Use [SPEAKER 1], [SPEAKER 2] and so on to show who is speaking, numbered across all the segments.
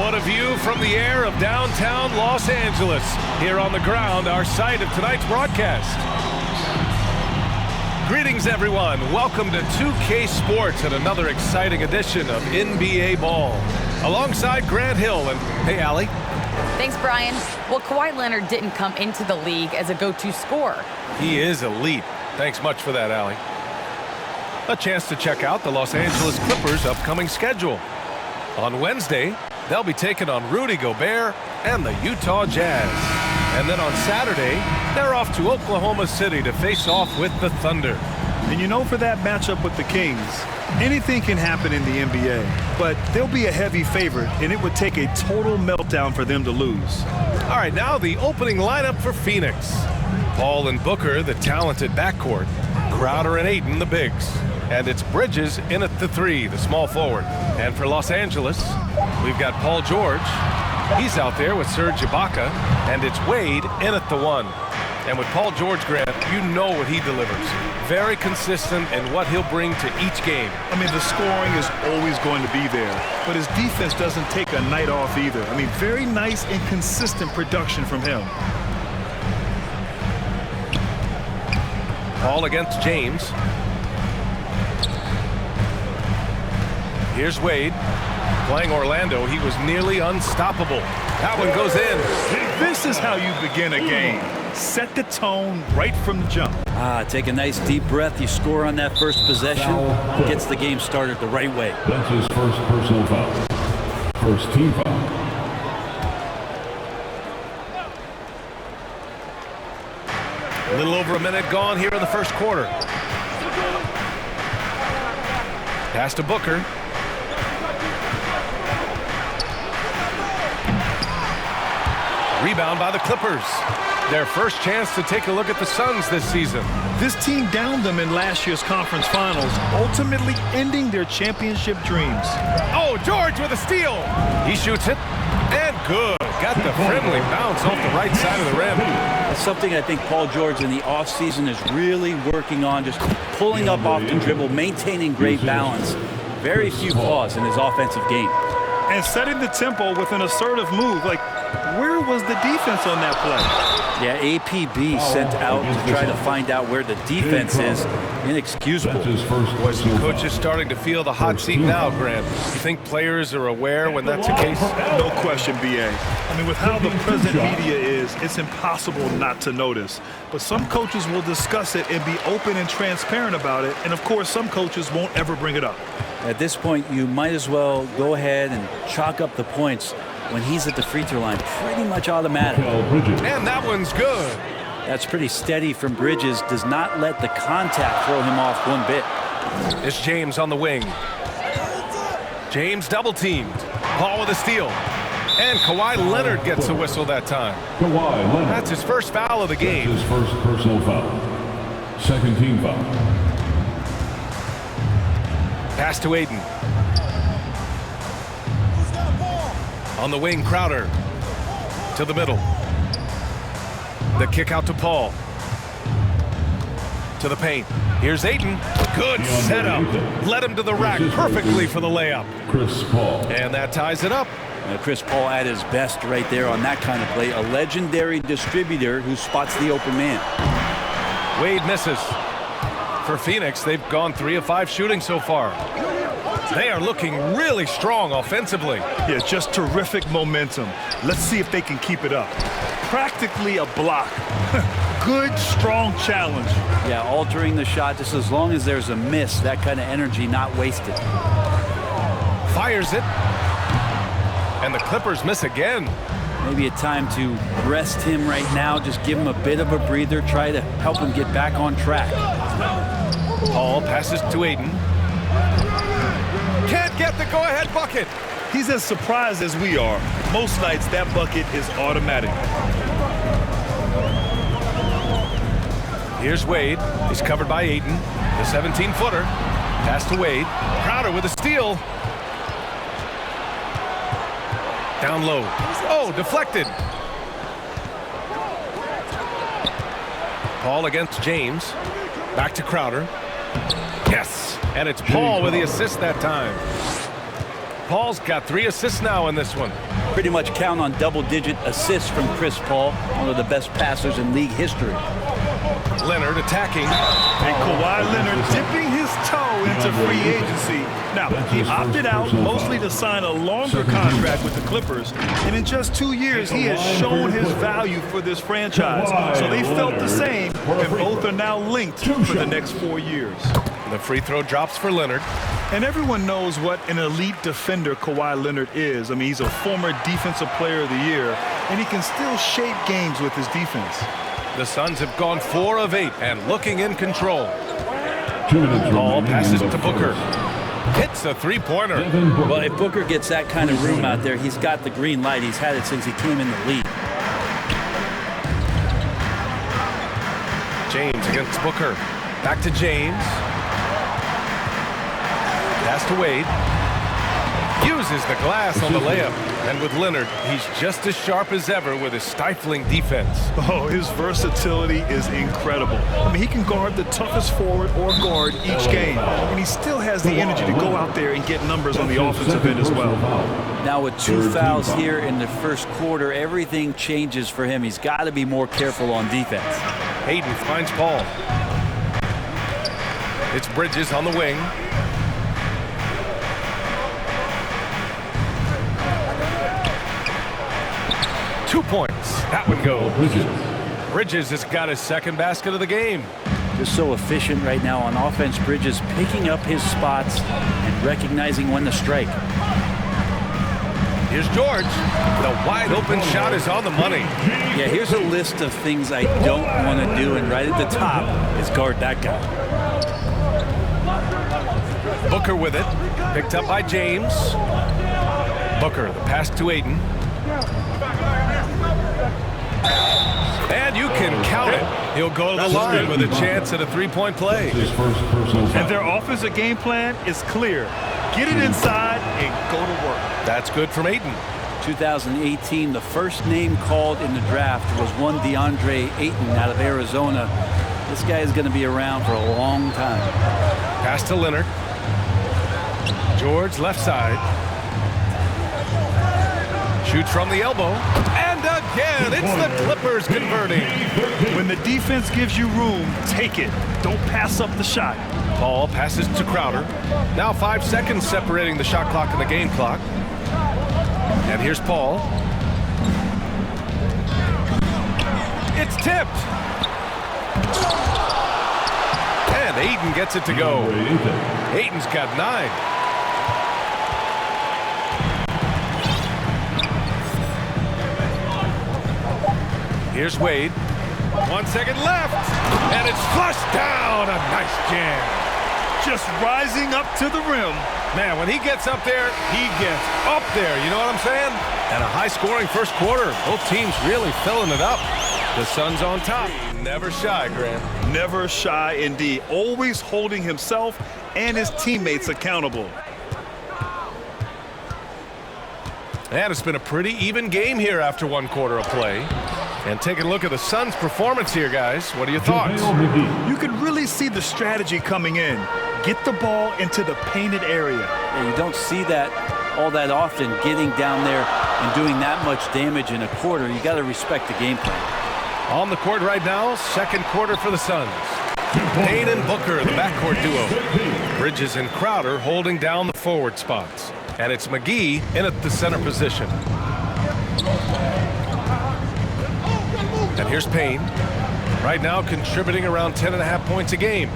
[SPEAKER 1] What a view from the air of downtown Los Angeles. Here on the ground, our site of tonight's broadcast. Greetings, everyone. Welcome to 2K Sports and another exciting edition of NBA Ball. Alongside Grant Hill and, hey, Allie.
[SPEAKER 2] Thanks, Brian. Well, Kawhi Leonard didn't come into the league as a go-to scorer.
[SPEAKER 1] He is elite. Thanks much for that, Allie. A chance to check out the Los Angeles Clippers' upcoming schedule. On Wednesday, they'll be taking on Rudy Gobert and the Utah Jazz. And then on Saturday, they're off to Oklahoma City to face off with the Thunder.
[SPEAKER 3] And you know, for that matchup with the Kings, anything can happen in the NBA, but they'll be a heavy favorite, and it would take a total meltdown for them to lose.
[SPEAKER 1] All right, now the opening lineup for Phoenix. Paul and Booker, the talented backcourt. Crowder and Ayton, the bigs. And it's Bridges in at the 3, the small forward. And for Los Angeles, we've got Paul George. He's out there with Serge Ibaka. And it's Wade in at the 1. And with Paul George, Grant, you know what he delivers. Very consistent in what he'll bring to each game.
[SPEAKER 3] I mean, the scoring is always going to be there, but his defense doesn't take a night off either. I mean, very nice and consistent production from him.
[SPEAKER 1] Paul against James. Here's Wade. Playing Orlando, he was nearly unstoppable. That one goes in.
[SPEAKER 3] This is how you begin a game. Set the tone right from the jump.
[SPEAKER 4] Take a nice deep breath. You score on that first possession. Gets the game started the right way.
[SPEAKER 5] That's his first personal foul. First team foul.
[SPEAKER 1] A little over a minute gone here in the first quarter. Pass to Booker. Rebound by the Clippers. Their first chance to take a look at the Suns this season.
[SPEAKER 3] This team downed them in last year's conference finals, ultimately ending their championship dreams.
[SPEAKER 1] Oh, George with a steal. He shoots it, and good. Got the friendly bounce off the right side of the rim.
[SPEAKER 4] That's something I think Paul George in the offseason is really working on, just pulling up off the dribble, maintaining great balance. Very few flaws in his offensive game.
[SPEAKER 3] And setting the tempo with an assertive move. Like, where was the defense on that play?
[SPEAKER 4] Yeah, APB sent out to try to find out where the defense is. Inexcusable.
[SPEAKER 1] Boys, the coach is starting to feel the hot seat now, Grant. You think players are aware when that's the case?
[SPEAKER 3] No question, BA. I mean, with how the present media is, it's impossible not to notice. But some coaches will discuss it and be open and transparent about it. And, of course, some coaches won't ever bring it up.
[SPEAKER 4] At this point, you might as well go ahead and chalk up the points when he's at the free throw line. Pretty much automatic.
[SPEAKER 1] And that one's good.
[SPEAKER 4] That's pretty steady from Bridges. Does not let the contact throw him off one bit.
[SPEAKER 1] It's James on the wing. James double teamed. Paul with a steal. And Kawhi Leonard gets a whistle that time.
[SPEAKER 5] Kawhi Leonard.
[SPEAKER 1] That's his first foul of the game.
[SPEAKER 5] His first personal foul. Second team foul.
[SPEAKER 1] Pass to Ayton. On the wing, Crowder. To the middle. The kick out to Paul. To the paint. Here's Ayton. Good setup. Led him to the rack perfectly for the layup.
[SPEAKER 5] Chris Paul.
[SPEAKER 1] And that ties it up.
[SPEAKER 4] Chris Paul at his best right there on that kind of play. A legendary distributor who spots the open man.
[SPEAKER 1] Wade misses. For Phoenix, they've gone 3 of 5 shooting so far. They are looking really strong offensively.
[SPEAKER 3] Yeah, just terrific momentum. Let's see if they can keep it up. Practically a block. Good, strong challenge.
[SPEAKER 4] Yeah, altering the shot just as long as there's a miss. That kind of energy not wasted.
[SPEAKER 1] Fires it. And the Clippers miss again.
[SPEAKER 4] Maybe a time to rest him right now. Just give him a bit of a breather. Try to help him get back on track.
[SPEAKER 1] Paul passes to Ayton. Can't get the go-ahead bucket.
[SPEAKER 3] He's as surprised as we are. Most nights, that bucket is automatic.
[SPEAKER 1] Here's Wade. He's covered by Ayton. The 17-footer. Pass to Wade. Crowder with a steal. Down low. Oh, deflected. Paul against James. Back to Crowder. Yes. And it's Paul with the assist that time. Paul's got 3 assists now in this one.
[SPEAKER 4] pretty much count on double-digit assists from Chris Paul, one of the best passers in league history.
[SPEAKER 1] Leonard attacking.
[SPEAKER 3] And Kawhi Leonard dipping his toe into free agency. Now, he opted out mostly to sign a longer contract with the Clippers, and in just 2 years, he has shown his value for this franchise. So they felt the same, and both are now linked for the next 4 years.
[SPEAKER 1] The free throw drops for Leonard.
[SPEAKER 3] And everyone knows what an elite defender Kawhi Leonard is. I mean, he's a former Defensive Player of the Year, and he can still shape games with his defense.
[SPEAKER 1] The Suns have gone 4 of 8 and looking in control.
[SPEAKER 5] 2 minutes
[SPEAKER 1] Ball
[SPEAKER 5] remaining
[SPEAKER 1] passes
[SPEAKER 5] in the
[SPEAKER 1] to Booker.
[SPEAKER 5] first.
[SPEAKER 1] Hits a three-pointer.
[SPEAKER 4] Well, if Booker gets that kind of room out there, he's got the green light. He's had it since he came in the league.
[SPEAKER 1] James against Booker. Back to James. Pass to Wade. Uses the glass on the layup. And with Leonard, he's just as sharp as ever with his stifling defense.
[SPEAKER 3] Oh, his versatility is incredible. I mean, he can guard the toughest forward or guard each game, and he still has the energy to go out there and get numbers on the offensive end as well.
[SPEAKER 4] Now with 2 fouls here in the first quarter, everything changes for him. He's got to be more careful on defense.
[SPEAKER 1] Hayden finds Paul. It's Bridges on the wing. Two points. That one goes. Bridges has got his second basket of the game.
[SPEAKER 4] Just so efficient right now on offense. Bridges picking up his spots and recognizing when to strike.
[SPEAKER 1] Here's George. The wide open shot is on the money.
[SPEAKER 4] Yeah, here's a list of things I don't want to do, and right at the top is guard that guy.
[SPEAKER 1] Booker with it. Picked up by James. Booker, the pass to Aiden. And you can count it. He'll go to the line with a chance at a three-point play.
[SPEAKER 5] His first personal foul.
[SPEAKER 3] And their offensive game plan is clear. Get it inside and go to work.
[SPEAKER 1] That's good from Aiden.
[SPEAKER 4] 2018, the first name called in the draft was one DeAndre Ayton out of Arizona. This guy is going to be around for a long time.
[SPEAKER 1] Pass to Leonard. George left side. Shoots from the elbow. And again, it's the Clippers converting.
[SPEAKER 3] When the defense gives you room, take it. Don't pass up the shot.
[SPEAKER 1] Ball passes to Crowder. Now 5 seconds separating the shot clock and the game clock. And here's Paul. It's tipped. And Aiden gets it to go. Aiden's got 9. Here's Wade. 1 second left. And it's flushed down. A nice jam.
[SPEAKER 3] Just rising up to the rim.
[SPEAKER 1] Man, when he gets up there, he gets up there. You know what I'm saying? And a high-scoring first quarter. Both teams really filling it up. The Suns on top. Never shy, Grant.
[SPEAKER 3] Never shy indeed. Always holding himself and his teammates accountable.
[SPEAKER 1] And it's been a pretty even game here after 1 quarter of play. And taking a look at the Suns' performance here, guys. What are your thoughts?
[SPEAKER 3] You can really see the strategy coming in. Get the ball into the painted area.
[SPEAKER 4] Yeah, you don't see that all that often, getting down there and doing that much damage in a quarter. You got to respect the game plan.
[SPEAKER 1] On the court right now, second quarter for the Suns. Payne and Booker, the backcourt duo. Bridges and Crowder holding down the forward spots. And it's McGee in at the center position. And here's Payne. Right now contributing around 10.5 points a game.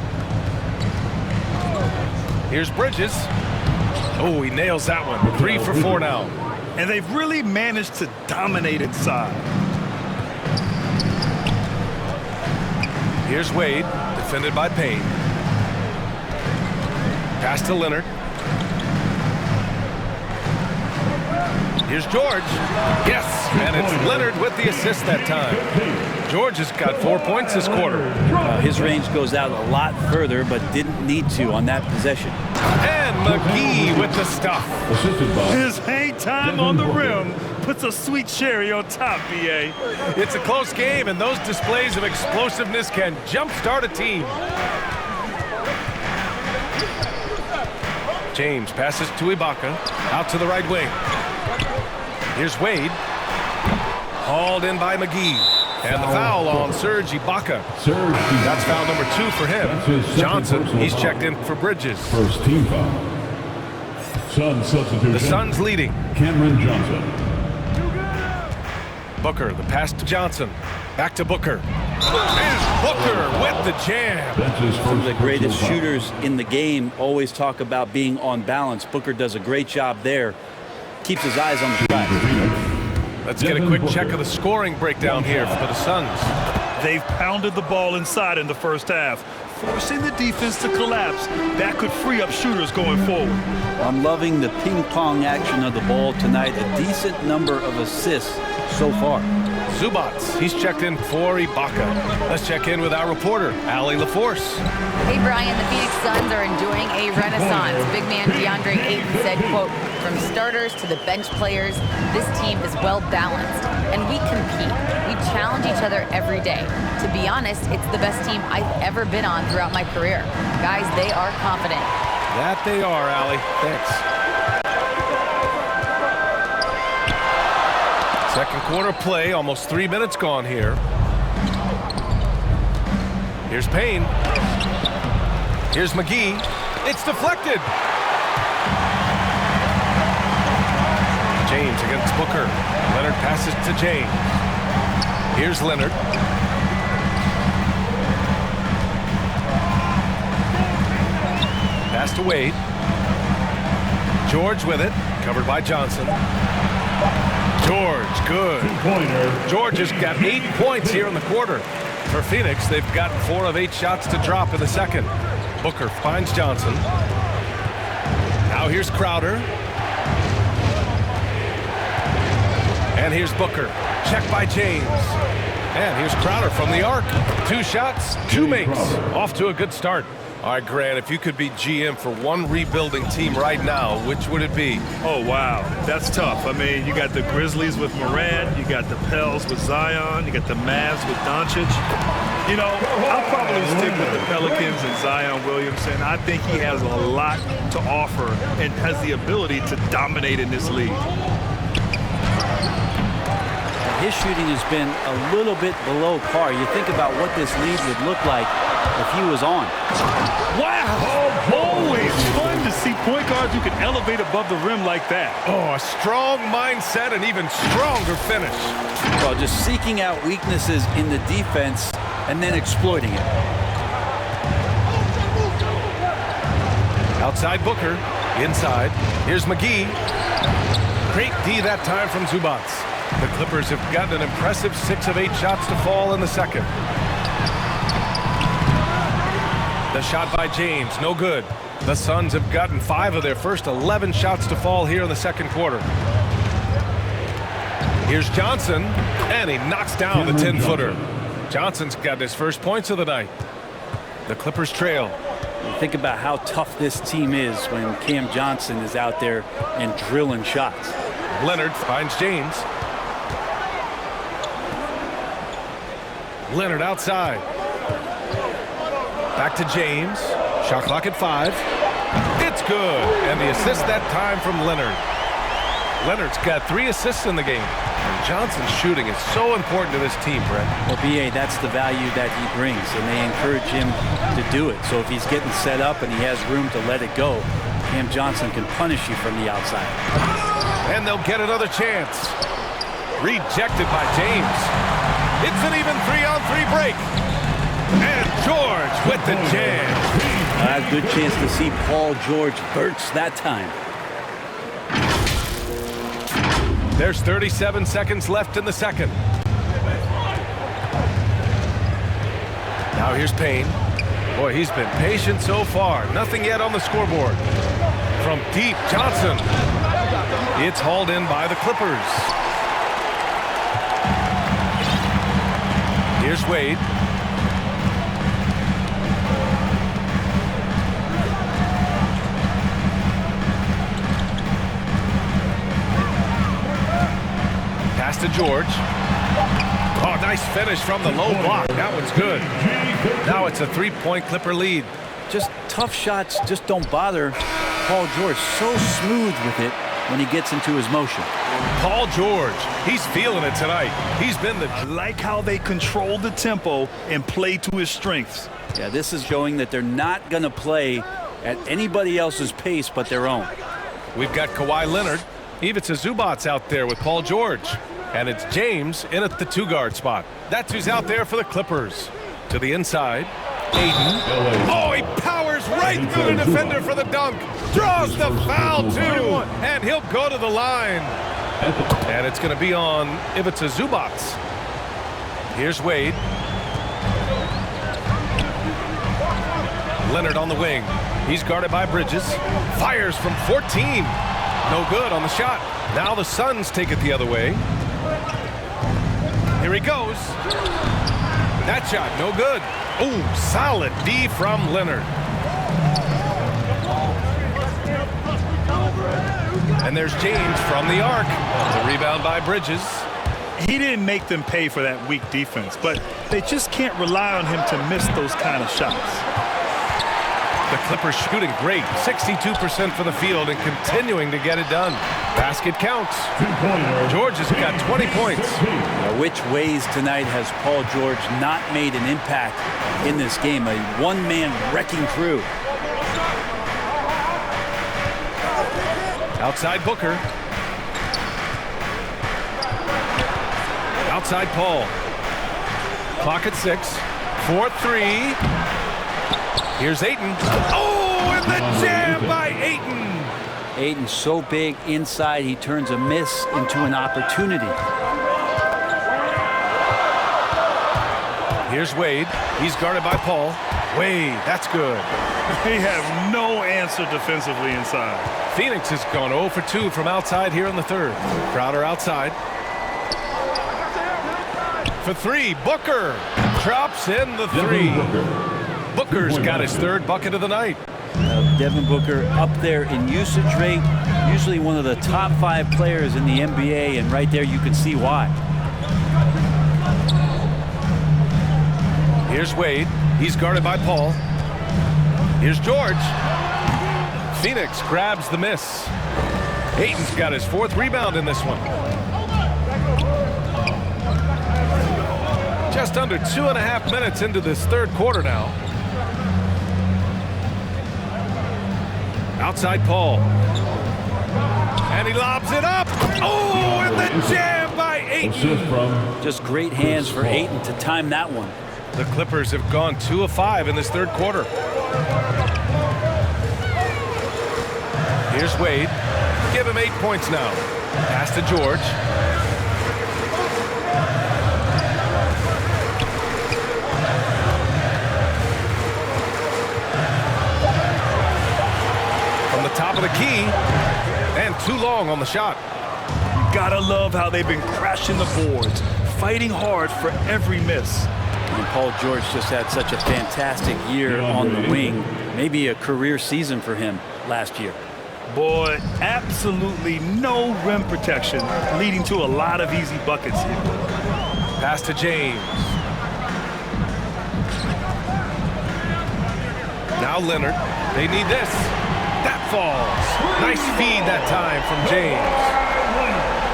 [SPEAKER 1] Here's Bridges. Oh, he nails that one. 3 for 4 now.
[SPEAKER 3] And they've really managed to dominate inside.
[SPEAKER 1] Here's Wade, defended by Payne. Pass to Leonard. Here's George. Yes, and it's Leonard with the assist that time. George has got 4 points this quarter.
[SPEAKER 4] His range goes out a lot further, but didn't need to on that possession.
[SPEAKER 1] And McGee with the stuff.
[SPEAKER 5] Assisted by
[SPEAKER 3] His hang time on the rim puts a sweet cherry on top, BA.
[SPEAKER 1] It's a close game, and those displays of explosiveness can jumpstart a team. James passes to Ibaka, out to the right wing. Here's Wade. Hauled in by McGee. And the foul on Serge Ibaka. That's foul number 2 for him. Johnson, he's checked in for Bridges.
[SPEAKER 5] First team foul. Suns substitution.
[SPEAKER 1] The Suns leading.
[SPEAKER 5] Cameron Johnson.
[SPEAKER 1] Booker, the pass to Johnson. Back to Booker. And Booker with the jam.
[SPEAKER 4] Some of the greatest shooters in the game always talk about being on balance. Booker does a great job there. Keeps his eyes on the prize.
[SPEAKER 1] Let's get a quick check of the scoring breakdown here for the Suns.
[SPEAKER 3] They've pounded the ball inside in the first half, forcing the defense to collapse. That could free up shooters going forward.
[SPEAKER 4] I'm loving the ping pong action of the ball tonight. A decent number of assists so far.
[SPEAKER 1] Zubac, he's checked in for Ibaka. Let's check in with our reporter, Allie LaForce.
[SPEAKER 2] Hey, Brian, the Phoenix Suns are enjoying a renaissance. Big man DeAndre Ayton said, quote, "From starters to the bench players, this team is well balanced, and we compete. We challenge each other every day. To be honest, it's the best team I've ever been on throughout my career. Guys, they are confident."
[SPEAKER 1] That they are, Allie. Thanks. Second quarter play, almost 3 minutes gone here. Here's Payne. Here's McGee. It's deflected. James against Booker. Leonard passes to James. Here's Leonard. Pass to Wade. George with it. Covered by Johnson. George, good. George has got 8 points here in the quarter. For Phoenix, they've gotten 4 of 8 shots to drop in the second. Booker finds Johnson. Now here's Crowder. And here's Booker. Checked by James. And here's Crowder from the arc. 2 shots, 2 makes. Off to a good start. All right, Grant, if you could be GM for one rebuilding team right now, which would it be?
[SPEAKER 3] Oh, wow. That's tough. I mean, you got the Grizzlies with Morant, you got the Pels with Zion, you got the Mavs with Doncic. You know, I'll probably stick with the Pelicans and Zion Williamson. I think he has a lot to offer and has the ability to dominate in this league.
[SPEAKER 4] His shooting has been a little bit below par. You think about what this lead would look like if he was on.
[SPEAKER 3] Wow! Always fun to see point guards who can elevate above the rim like that.
[SPEAKER 1] Oh, a strong mindset and even stronger finish.
[SPEAKER 4] Well, just seeking out weaknesses in the defense and then exploiting it.
[SPEAKER 1] Outside Booker. Inside. Here's McGee. Great D that time from Zubac. The Clippers have gotten an impressive 6 of 8 shots to fall in the second. The shot by James, no good. The Suns have gotten 5 of their first 11 shots to fall here in the second quarter. Here's Johnson, and he knocks down the 10-footer. Johnson's got his first points of the night. The Clippers trail.
[SPEAKER 4] Think about how tough this team is when Cam Johnson is out there and drilling shots.
[SPEAKER 1] Leonard finds James. Leonard outside. Back to James. Shot clock at 5. It's good. And the assist that time from Leonard. Leonard's got 3 assists in the game. And Johnson's shooting is so important to this team, Brett.
[SPEAKER 4] Well, B.A., that's the value that he brings, and they encourage him to do it. So if he's getting set up and he has room to let it go, Cam Johnson can punish you from the outside.
[SPEAKER 1] And they'll get another chance. Rejected by James. It's an even 3-on-3 break. And George with the jam.
[SPEAKER 4] A good chance to see Paul George burst that time.
[SPEAKER 1] There's 37 seconds left in the second. Now here's Payne. Boy, he's been patient so far. Nothing yet on the scoreboard. From deep, Johnson. It's hauled in by the Clippers. Here's Wade. Pass to George. Oh, nice finish from the low block. That one's good. Now it's a 3-point Clipper lead.
[SPEAKER 4] Just tough shots just don't bother Paul George. So smooth with it. when he gets into his motion.
[SPEAKER 1] Paul George, he's feeling it tonight. He's been the...
[SPEAKER 3] I like how they control the tempo and play to his strengths.
[SPEAKER 4] Yeah, this is showing that they're not going to play at anybody else's pace but their own.
[SPEAKER 1] We've got Kawhi Leonard. Ivica Zubac's out there with Paul George. And it's James in at the 2-guard spot. That's who's out there for the Clippers. To the inside, Aiden. Oh, he powers right through the defender for the dunk. Draws the foul, too. And he'll go to the line. And it's going to be on Ivica Zubac. Here's Wade. Leonard on the wing. He's guarded by Bridges. Fires from 14. No good on the shot. Now the Suns take it the other way. Here he goes. That shot, no good. Oh, solid D from Leonard. And there's James from the arc. The rebound by Bridges.
[SPEAKER 3] He didn't make them pay for that weak defense, but they just can't rely on him to miss those kind of shots.
[SPEAKER 1] The Clippers shooting great, 62% from the field and continuing to get it done. Basket counts. George has got 20 points.
[SPEAKER 4] Now, which ways tonight has Paul George not made an impact in this game? A one-man wrecking crew.
[SPEAKER 1] Outside Booker. Outside Paul. Clock at 6. 4-3. Here's Ayton. Oh, and the jam by Ayton.
[SPEAKER 4] Ayton's so big inside, he turns a miss into an opportunity.
[SPEAKER 1] Here's Wade. He's guarded by Paul. Wade, that's good.
[SPEAKER 3] They have no answer defensively inside.
[SPEAKER 1] Phoenix has gone 0 for 2 from outside here in the third. Crowder outside. For 3, Booker drops in the 3. Booker's got his 3rd bucket of the night.
[SPEAKER 4] Devin Booker up there in usage rate, usually one of the top 5 players in the NBA, and right there you can see why.
[SPEAKER 1] Here's Wade. He's guarded by Paul. Here's George. Phoenix grabs the miss. Ayton's got his 4th rebound in this one. Just under 2.5 minutes into this 3rd quarter now. Outside Paul. And he lobs it up. Oh, and the jam by Ayton.
[SPEAKER 4] Just great hands for Ayton to time that one.
[SPEAKER 1] The Clippers have gone 2 of 5 in this 3rd quarter. Here's Wade. Give him 8 points now. Pass to George. From the top of the key, and too long on the shot.
[SPEAKER 3] Gotta love how they've been crashing the boards, fighting hard for every miss.
[SPEAKER 4] And Paul George just had such a fantastic year on the wing. Maybe a career season for him last year.
[SPEAKER 3] Boy, absolutely no rim protection, leading to a lot of easy buckets here.
[SPEAKER 1] Pass to James. Now Leonard. They need this. That falls. Nice feed that time from James.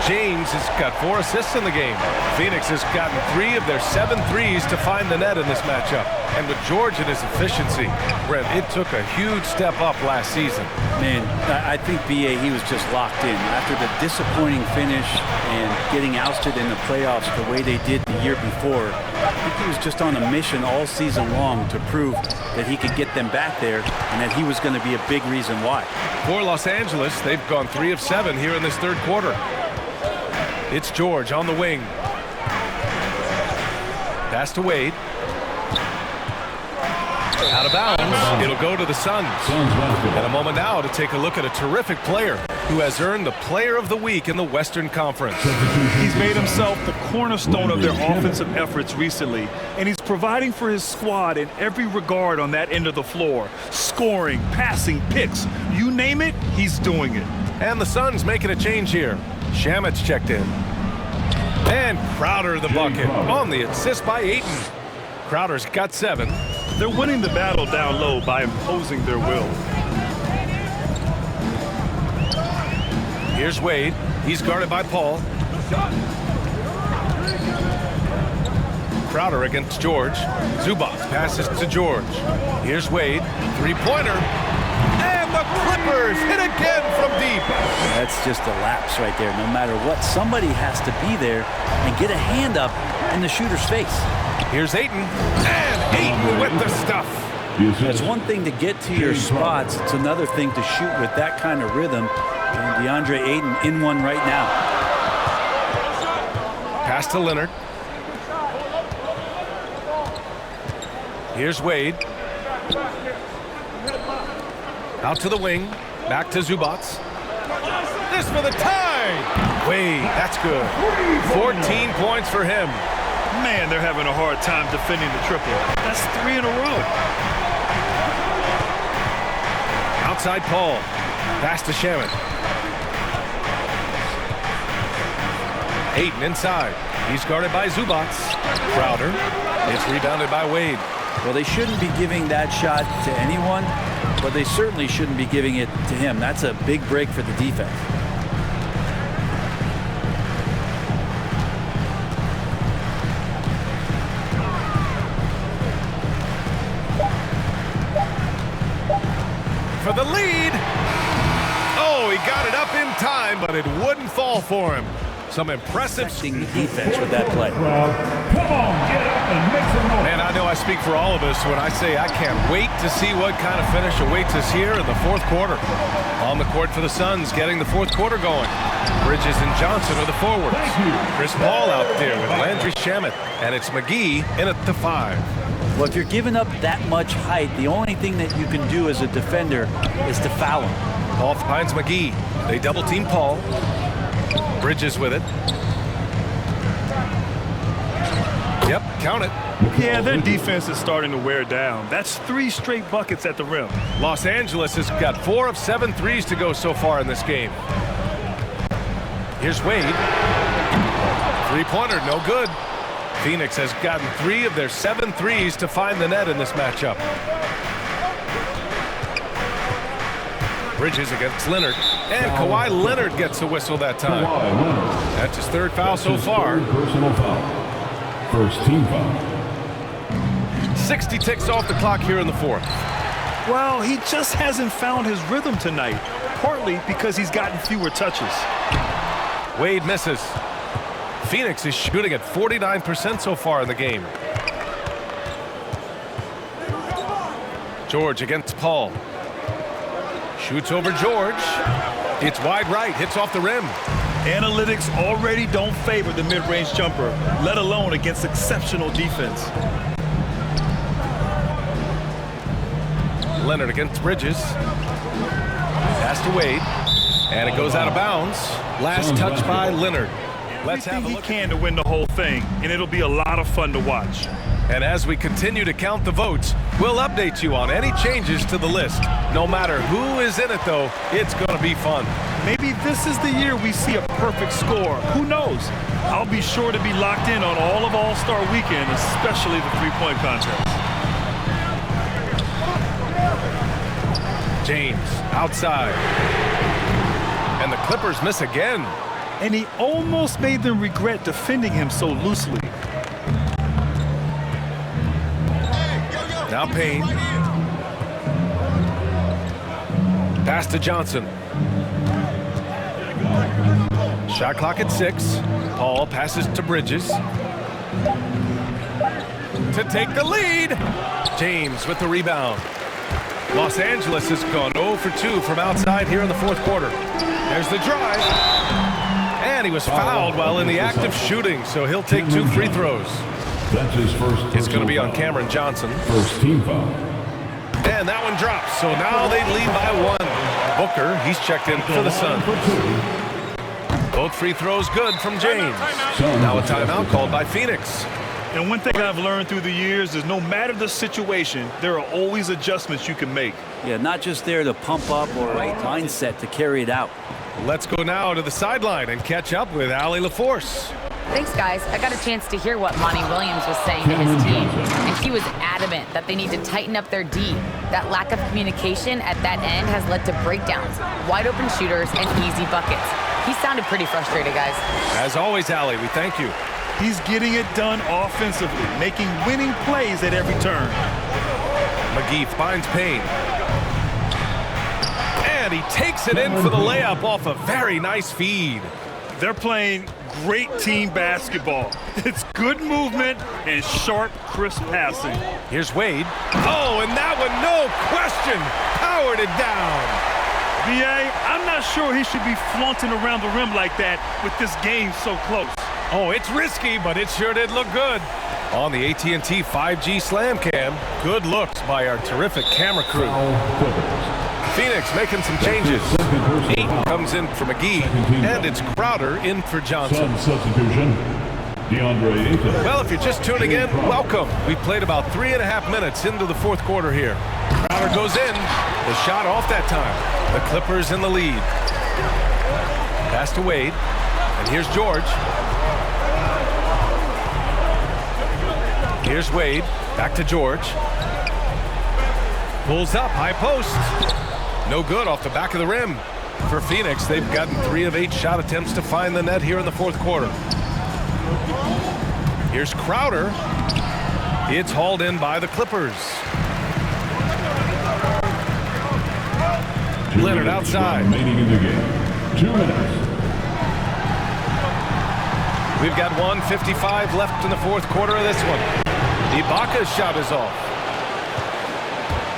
[SPEAKER 1] James has got 4 assists in the game. Phoenix has gotten 3 of their 7 threes to find the net in this matchup. And with George and his efficiency, Brent, it took a huge step up last season.
[SPEAKER 4] Man, I think BA, he was just locked in. After the disappointing finish and getting ousted in the playoffs the way they did the year before, I think he was just on a mission all season long to prove that he could get them back there and that he was going to be a big reason why.
[SPEAKER 1] For Los Angeles, they've gone 3 of 7 here in this 3rd quarter. It's George on the wing. Pass to Wade. Out of bounds. It'll go to the Suns. And a moment now to take a look at a terrific player who has earned the Player of the Week in the Western Conference.
[SPEAKER 3] He's made himself the cornerstone of their offensive efforts recently, and he's providing for his squad in every regard on that end of the floor. Scoring, passing, picks, you name it, he's doing it.
[SPEAKER 1] And the Suns making a change here. Shamit's checked in. And Crowder the bucket on the assist by Ayton. Crowder's got 7.
[SPEAKER 3] They're winning the battle down low by imposing their will.
[SPEAKER 1] Here's Wade. He's guarded by Paul. Crowder against George. Zubac passes to George. Here's Wade. Three-pointer. And the Clippers hit again from deep.
[SPEAKER 4] That's just a lapse right there. No matter what, somebody has to be there and get a hand up in the shooter's face.
[SPEAKER 1] Here's Ayton. And Ayton with the stuff.
[SPEAKER 4] It's one thing to get to your spots. It's another thing to shoot with that kind of rhythm. And DeAndre Ayton in one right now.
[SPEAKER 1] Pass to Leonard. Here's Wade. Out to the wing. Back to Zubac. This for the tie. Wade, that's good. 14 points for him.
[SPEAKER 3] Man, they're having a hard time defending the triple. That's 3 in a row.
[SPEAKER 1] Outside Paul. Pass to Shaman. Ayton inside. He's guarded by Zubac. Crowder. It's rebounded by Wade.
[SPEAKER 4] Well, they shouldn't be giving that shot to anyone, but they certainly shouldn't be giving it to him. That's a big break for the defense.
[SPEAKER 1] For the lead. Oh, he got it up in time, but it wouldn't fall for him. Some impressive
[SPEAKER 4] defense with that play.
[SPEAKER 5] Come on, get up and make some noise.
[SPEAKER 1] Man, I know I speak for all of us when I say I can't wait to see what kind of finish awaits us here in the fourth quarter. On the court for the Suns, getting the fourth quarter going. Bridges and Johnson are the forwards. Chris Paul out there with Landry Shamet, and it's McGee in at the 5.
[SPEAKER 4] Well, if you're giving up that much height, the only thing that you can do as a defender is to foul him.
[SPEAKER 1] Paul finds McGee. They double team Paul. Bridges with it. Yep, count it.
[SPEAKER 3] Yeah, their defense is starting to wear down. That's 3 straight buckets at the rim.
[SPEAKER 1] Los Angeles has got 4 of 7 threes to go so far in this game. Here's Wade. Three-pointer, no good. Phoenix has gotten 3 of their 7 threes to find the net in this matchup. Bridges against Leonard. And Kawhi Leonard gets a whistle that time. That's his 3rd foul so far.
[SPEAKER 5] Personal foul. First team foul.
[SPEAKER 1] 60 ticks off the clock here in the 4th.
[SPEAKER 3] Well, he just hasn't found his rhythm tonight, partly because he's gotten fewer touches.
[SPEAKER 1] Wade misses. Phoenix is shooting at 49% so far in the game. George against Paul. Shoots over George. It's wide right, hits off the rim.
[SPEAKER 3] Analytics already don't favor the mid-range jumper, let alone against exceptional defense.
[SPEAKER 1] Leonard against Bridges. Pass to Wade. And it goes out of bounds. Last touch by Leonard. Let's have a
[SPEAKER 3] Everything
[SPEAKER 1] look.
[SPEAKER 3] he can to win the whole thing, and it'll be a lot of fun to watch.
[SPEAKER 1] And as we continue to count the votes, we'll update you on any changes to the list. No matter who is in it, though, it's going to be fun.
[SPEAKER 3] Maybe this is the year we see a perfect score. Who knows? I'll be sure to be locked in on all of All-Star Weekend, especially the three-point contest.
[SPEAKER 1] James outside. And the Clippers miss again.
[SPEAKER 3] And he almost made them regret defending him so loosely.
[SPEAKER 1] Now Payne. Pass to Johnson. Shot clock at 6. Paul passes to Bridges. To take the lead. James with the rebound. Los Angeles has gone 0 for 2 from outside here in the fourth quarter. There's the drive. And he was fouled while in the act of shooting, so he'll take 2 free throws.
[SPEAKER 5] That's his first.
[SPEAKER 1] It's going to be on Cameron Johnson.
[SPEAKER 5] First team foul.
[SPEAKER 1] And that one drops, so now they lead by 1. Booker, he's checked in for the Suns. Both free throws good from James. Now a timeout called by Phoenix.
[SPEAKER 3] And one thing I've learned through the years is no matter the situation, there are always adjustments you can make.
[SPEAKER 4] Yeah, not just there to pump up or a mindset to carry it out.
[SPEAKER 1] Let's go now to the sideline and catch up with Allie LaForce.
[SPEAKER 2] Thanks, guys. I got a chance to hear what Monty Williams was saying to his team, and he was adamant that they need to tighten up their D. That lack of communication at that end has led to breakdowns, wide open shooters, and easy buckets. He sounded pretty frustrated, guys.
[SPEAKER 1] As always, Allie, we thank you.
[SPEAKER 3] He's getting it done offensively, making winning plays at every turn.
[SPEAKER 1] McGee finds Payne. And he takes it in for the layup off a very nice feed.
[SPEAKER 3] They're playing great team basketball. It's good movement and sharp, crisp passing.
[SPEAKER 1] Here's Wade. Oh, and that one, no question, powered it down.
[SPEAKER 3] BA, I'm not sure he should be flaunting around the rim like that with this game so close.
[SPEAKER 1] Oh, it's risky, but it sure did look good. On the AT&T 5G Slam Cam, good looks by our terrific camera crew. Phoenix making some changes. Eaton comes in for McGee, and it's Crowder in for Johnson.
[SPEAKER 5] Substitution.
[SPEAKER 1] Well, if you're just tuning in, welcome. We played about 3.5 minutes into the fourth quarter here. Crowder goes in. The shot off that time. The Clippers in the lead. Pass to Wade, and here's George. Here's Wade, back to George. Pulls up, high post. No good off the back of the rim. For Phoenix, they've gotten 3 of 8 shot attempts to find the net here in the fourth quarter. Here's Crowder. It's hauled in by the Clippers. Leonard outside.
[SPEAKER 5] Remaining in the game. 2 minutes.
[SPEAKER 1] We've got 1:55 left in the fourth quarter of this one. Ibaka's shot is off.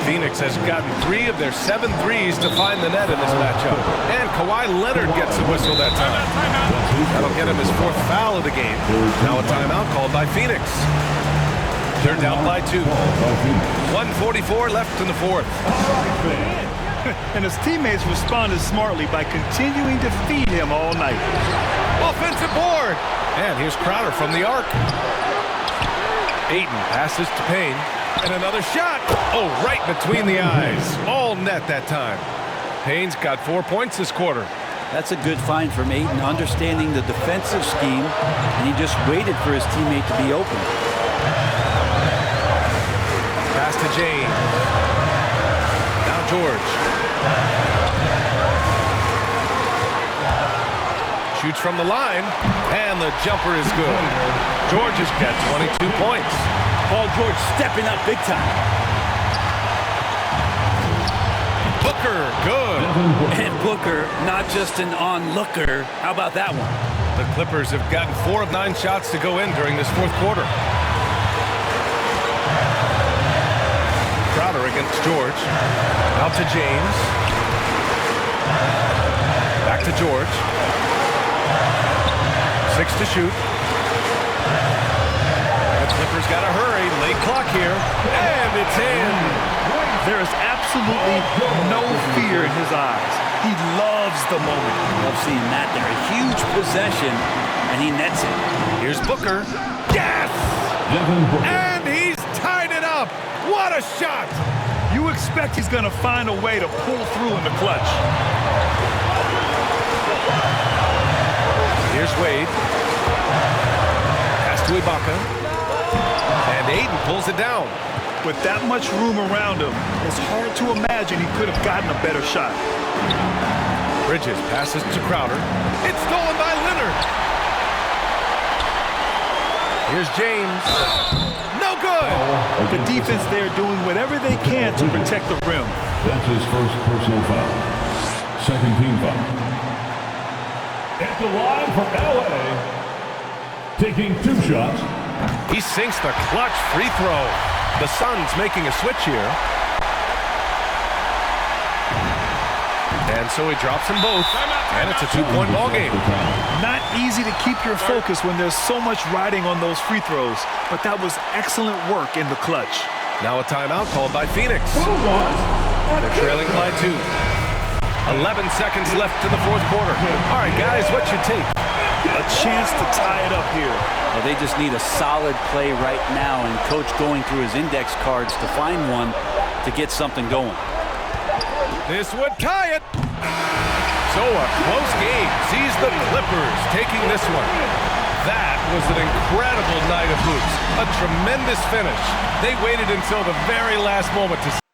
[SPEAKER 1] Phoenix has gotten 3 of their 7 threes to find the net in this matchup. And Kawhi Leonard gets the whistle that time. That'll get him his 4th foul of the game. Now a timeout called by Phoenix. They're down by 2. 1:44 left in the fourth.
[SPEAKER 3] And his teammates responded smartly by continuing to feed him all night.
[SPEAKER 1] Offensive board. And here's Crowder from the arc. Ayton passes to Payne. And another shot. Oh, right between the eyes. All net that time. Payne's got 4 points this quarter.
[SPEAKER 4] That's a good find from Ayton, understanding the defensive scheme, and he just waited for his teammate to be open.
[SPEAKER 1] Pass to James. Now George. Shoots from the line, and the jumper is good. George has got 22 points.
[SPEAKER 4] Paul George stepping up big time.
[SPEAKER 1] Booker, good.
[SPEAKER 4] And Booker, not just an onlooker. How about that one?
[SPEAKER 1] The Clippers have gotten 4 of 9 shots to go in during this fourth quarter. Crowder against George. Out to James. Back to George. 6 to shoot. The Clippers got to hurry. Late clock here. And it's in.
[SPEAKER 3] There is absolutely no fear in his eyes. He loves the moment.
[SPEAKER 4] Love seeing that there. A huge possession, and he nets it.
[SPEAKER 1] Here's Booker. Yes! And he's tied it up. What a shot!
[SPEAKER 3] You expect he's going to find a way to pull through in the clutch.
[SPEAKER 1] Here's Wade. Pass to Ibaka. And Ayton pulls it down.
[SPEAKER 3] With that much room around him, it's hard to imagine he could have gotten a better shot.
[SPEAKER 1] Bridges passes to Crowder. It's stolen by Leonard. Here's James. No good.
[SPEAKER 3] The defense there doing whatever they can to protect the rim.
[SPEAKER 5] That's his first personal foul. Second team foul. At the line for LA. Taking 2 shots.
[SPEAKER 1] He sinks the clutch free throw. The Suns making a switch here. And so he drops them both. And it's a 2-point ball game.
[SPEAKER 3] Not easy to keep your focus when there's so much riding on those free throws, but that was excellent work in the clutch.
[SPEAKER 1] Now a timeout called by Phoenix. They're trailing by 2. 11 seconds left in the fourth quarter. All right, guys, what's your take?
[SPEAKER 3] A chance to tie it up here.
[SPEAKER 4] Well, they just need a solid play right now, and Coach going through his index cards to find one to get something going.
[SPEAKER 1] This would tie it. So a close game sees the Clippers taking this one. That was an incredible night of hoops. A tremendous finish. They waited until the very last moment to